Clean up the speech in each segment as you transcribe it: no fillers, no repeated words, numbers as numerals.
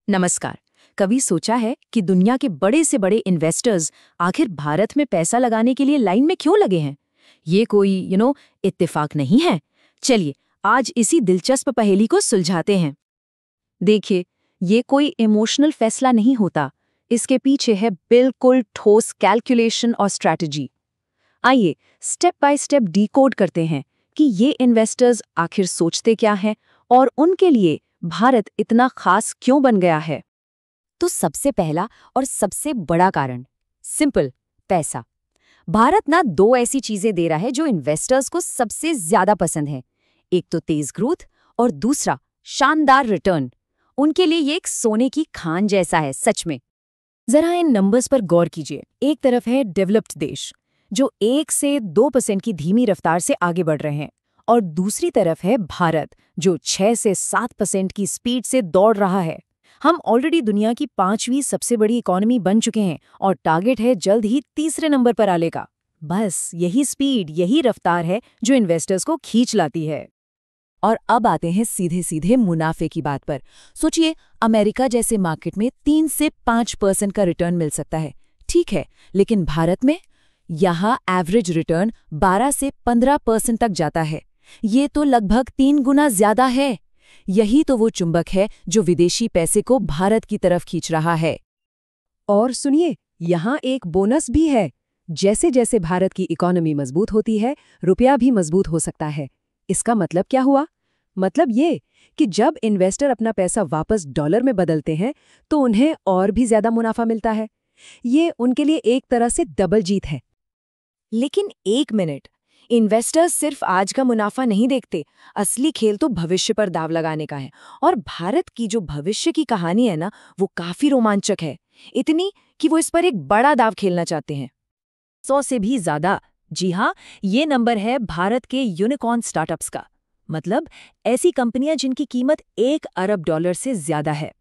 नमस्कार। कभी सोचा है कि दुनिया के बड़े से बड़े इन्वेस्टर्स आखिर भारत में पैसा लगाने के लिए लाइन में क्यों लगे हैं? ये कोई इत्तेफाक नहीं है। चलिए आज इसी दिलचस्प पहेली को सुलझाते हैं। देखिए, ये कोई इमोशनल फैसला नहीं होता। इसके पीछे है बिल्कुल ठोस कैलकुलेशन और स्ट्रैटेजी। आइए स्टेप बाय स्टेप डिकोड करते हैं कि ये इन्वेस्टर्स आखिर सोचते क्या हैं और उनके लिए भारत इतना खास क्यों बन गया है। तो सबसे पहला और सबसे बड़ा कारण सिंपल, पैसा। भारत ना दो ऐसी चीजें दे रहा है जो इन्वेस्टर्स को सबसे ज्यादा पसंद है। एक तो तेज ग्रोथ और दूसरा शानदार रिटर्न। उनके लिए ये एक सोने की खान जैसा है सच में। जरा इन नंबर्स पर गौर कीजिए। एक तरफ है डेवलप्ड देश जो 1 से 2% की धीमी रफ्तार से आगे बढ़ रहे हैं, और दूसरी तरफ है भारत जो 6 से 7% की स्पीड से दौड़ रहा है। हम ऑलरेडी दुनिया की 5वीं सबसे बड़ी इकोनॉमी बन चुके हैं और टारगेट है जल्द ही तीसरे नंबर पर आने का। बस यही स्पीड, यही रफ्तार है जो इन्वेस्टर्स को खींच लाती है। और अब आते हैं सीधे सीधे मुनाफे की बात पर। सोचिए, अमेरिका जैसे मार्केट में 3 से 5% का रिटर्न मिल सकता है, ठीक है, लेकिन भारत में यहाँ एवरेज रिटर्न 12 से 15% तक जाता है। ये तो लगभग 3 गुना ज्यादा है। यही तो वो चुंबक है जो विदेशी पैसे को भारत की तरफ खींच रहा है। और सुनिए, यहाँ एक बोनस भी है। जैसे जैसे भारत की इकोनॉमी मजबूत होती है, रुपया भी मजबूत हो सकता है। इसका मतलब क्या हुआ? मतलब ये कि जब इन्वेस्टर अपना पैसा वापस डॉलर में बदलते हैं तो उन्हें और भी ज्यादा मुनाफा मिलता है। ये उनके लिए एक तरह से डबल जीत है। लेकिन एक मिनट, इन्वेस्टर्स सिर्फ आज का मुनाफा नहीं देखते। असली खेल तो भविष्य पर दाव लगाने का है। और भारत की जो भविष्य की कहानी है ना, वो काफी रोमांचक है। इतनी कि वो इस पर एक बड़ा दाव खेलना चाहते हैं। 100 से भी ज्यादा। जी हाँ, ये नंबर है भारत के यूनिकॉर्न स्टार्टअप्स का। मतलब ऐसी कंपनियां जिनकी कीमत $1 अरब से ज्यादा है।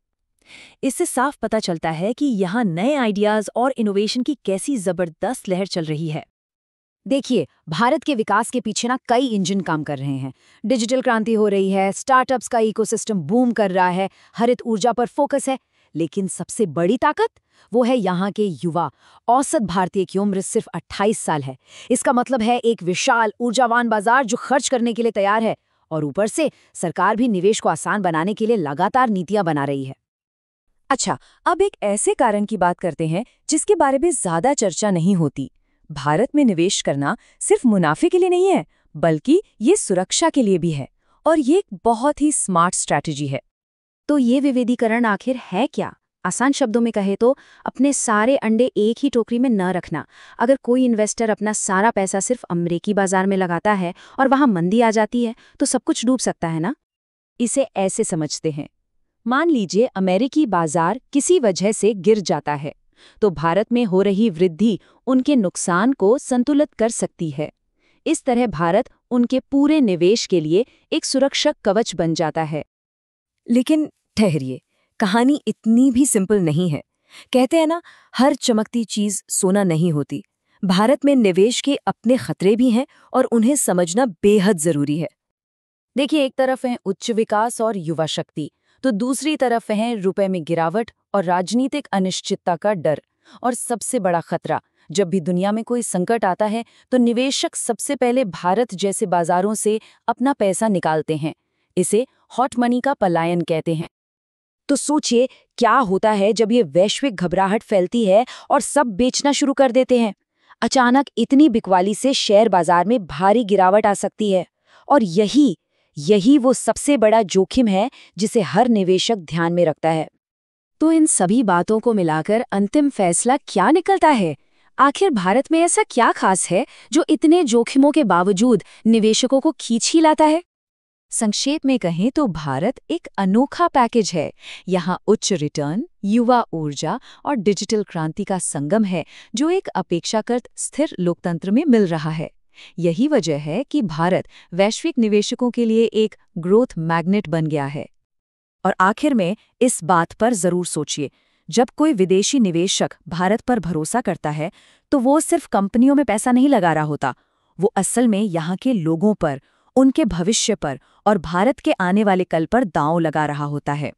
इससे साफ पता चलता है कि यहाँ नए आइडियाज और इनोवेशन की कैसी जबरदस्त लहर चल रही है। देखिए, भारत के विकास के पीछे ना कई इंजन काम कर रहे हैं। डिजिटल क्रांति हो रही है, स्टार्टअप्स का इकोसिस्टम बूम कर रहा है, हरित ऊर्जा पर फोकस है। लेकिन सबसे बड़ी ताकत वो है यहाँ के युवा। औसत भारतीय की उम्र सिर्फ 28 साल है। इसका मतलब है एक विशाल ऊर्जावान बाजार जो खर्च करने के लिए तैयार है। और ऊपर से सरकार भी निवेश को आसान बनाने के लिए लगातार नीतियां बना रही है। अच्छा, अब एक ऐसे कारण की बात करते हैं जिसके बारे में ज्यादा चर्चा नहीं होती। भारत में निवेश करना सिर्फ मुनाफे के लिए नहीं है, बल्कि ये सुरक्षा के लिए भी है। और ये एक बहुत ही स्मार्ट स्ट्रैटेजी है। तो ये विविधीकरण आखिर है क्या? आसान शब्दों में कहे तो अपने सारे अंडे एक ही टोकरी में न रखना। अगर कोई इन्वेस्टर अपना सारा पैसा सिर्फ अमेरिकी बाजार में लगाता है और वहां मंदी आ जाती है तो सब कुछ डूब सकता है ना। इसे ऐसे समझते हैं, मान लीजिए अमेरिकी बाजार किसी वजह से गिर जाता है तो भारत में हो रही वृद्धि उनके नुकसान को संतुलित कर सकती है। इस तरह भारत उनके पूरे निवेश के लिए एक सुरक्षक कवच बन जाता है। लेकिन ठहरिए, कहानी इतनी भी सिंपल नहीं है। कहते हैं ना, हर चमकती चीज सोना नहीं होती। भारत में निवेश के अपने खतरे भी हैं और उन्हें समझना बेहद जरूरी है। देखिए, एक तरफ है उच्च विकास और युवा शक्ति, तो दूसरी तरफ है रुपए में गिरावट और राजनीतिक अनिश्चितता का डर। और सबसे बड़ा खतरा, जब भी दुनिया में कोई संकट आता है तो निवेशक सबसे पहले भारत जैसे बाजारों से अपना पैसा निकालते हैं। इसे हॉट मनी का पलायन कहते हैं। तो सोचिए, क्या होता है जब ये वैश्विक घबराहट फैलती है और सब बेचना शुरू कर देते हैं। अचानक इतनी बिकवाली से शेयर बाजार में भारी गिरावट आ सकती है। और यही वो सबसे बड़ा जोखिम है जिसे हर निवेशक ध्यान में रखता है। तो इन सभी बातों को मिलाकर अंतिम फैसला क्या निकलता है? आखिर भारत में ऐसा क्या खास है जो इतने जोखिमों के बावजूद निवेशकों को खींच ही लाता है? संक्षेप में कहें तो भारत एक अनोखा पैकेज है। यहाँ उच्च रिटर्न, युवा ऊर्जा और डिजिटल क्रांति का संगम है जो एक अपेक्षाकृत स्थिर लोकतंत्र में मिल रहा है। यही वजह है कि भारत वैश्विक निवेशकों के लिए एक ग्रोथ मैग्नेट बन गया है। और आखिर में इस बात पर जरूर सोचिए, जब कोई विदेशी निवेशक भारत पर भरोसा करता है तो वो सिर्फ कंपनियों में पैसा नहीं लगा रहा होता। वो असल में यहाँ के लोगों पर, उनके भविष्य पर और भारत के आने वाले कल पर दांव लगा रहा होता है।